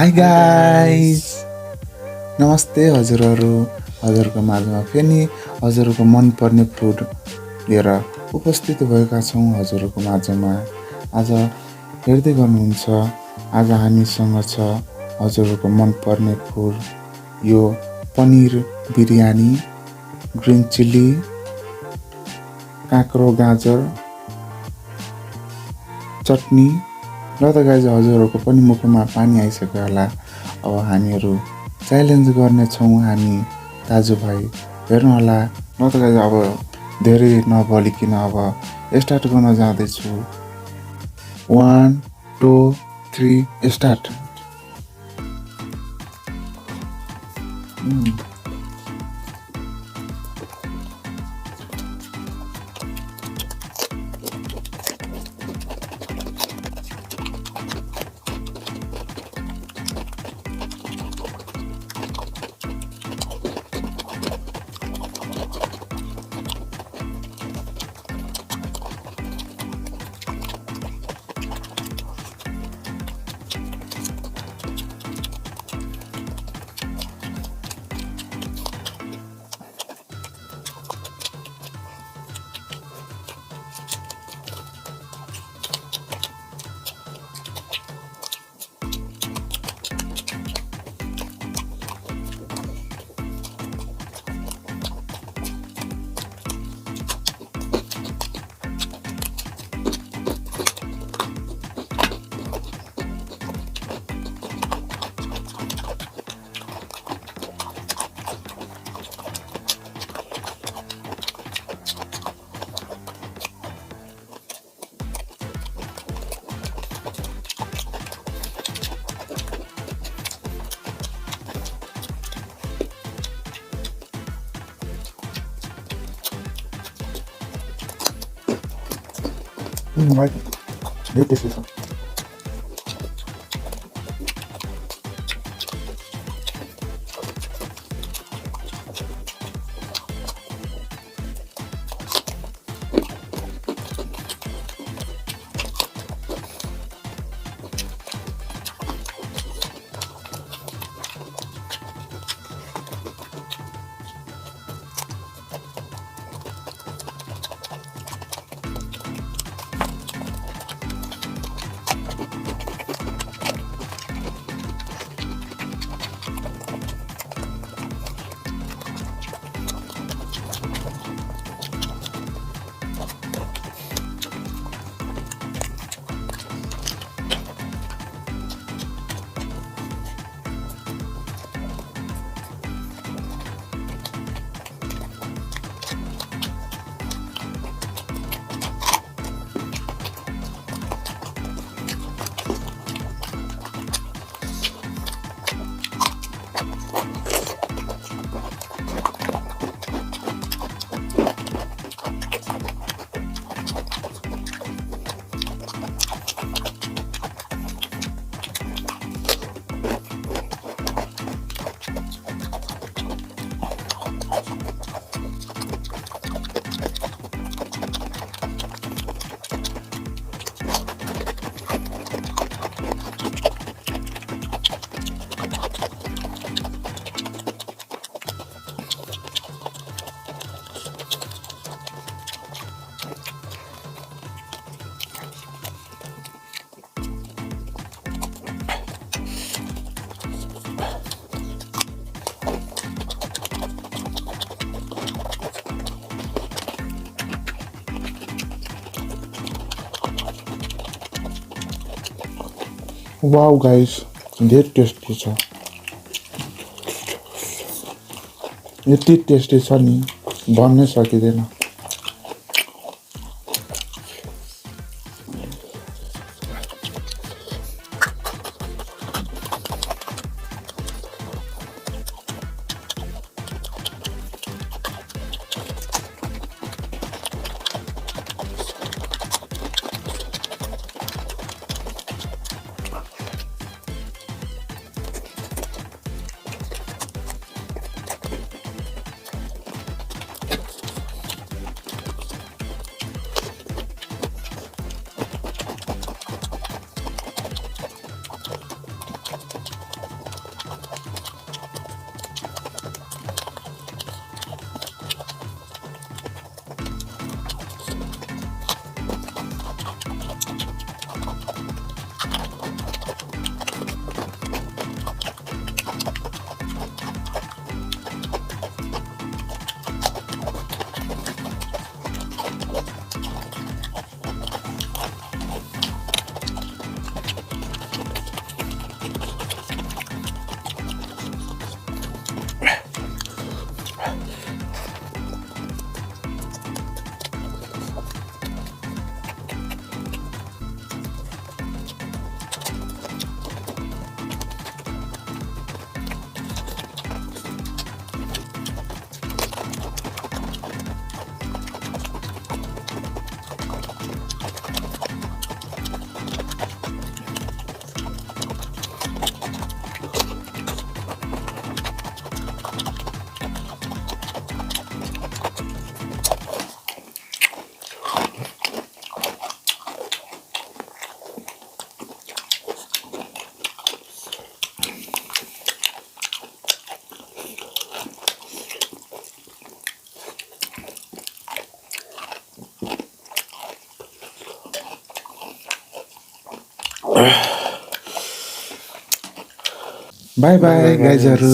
High guys, नमस्ते हजुरहरू। हजुरको माझमा फेरि हजुरको मनपर्ने फुड लिएर उपस्थित भएका छौँ हजुरको माझमा। आज हेर्दै गर्नुहुन्छ, आज हामीसँग छ हजुरको मनपर्ने फुड यो पनिर बिरयानी, ग्रिन चिल्ली, काँक्रो गाजर चटनी र त गाइज हजुरहरूको पनि मुखमा पानी आइसक्यो होला। अब हामीहरू च्यालेन्ज गर्नेछौँ हामी दाजुभाइ, हेर्नु होला। र त गाइज अब धेरै नबोलिकन अब स्टार्ट गर्न जाँदैछु। 1 2 3 start. Right. This is wow guys, धेरै टेस्टी छ। यति टेस्टी छ नि भन्नै सकिँदैन। Bye bye गाइजहरू।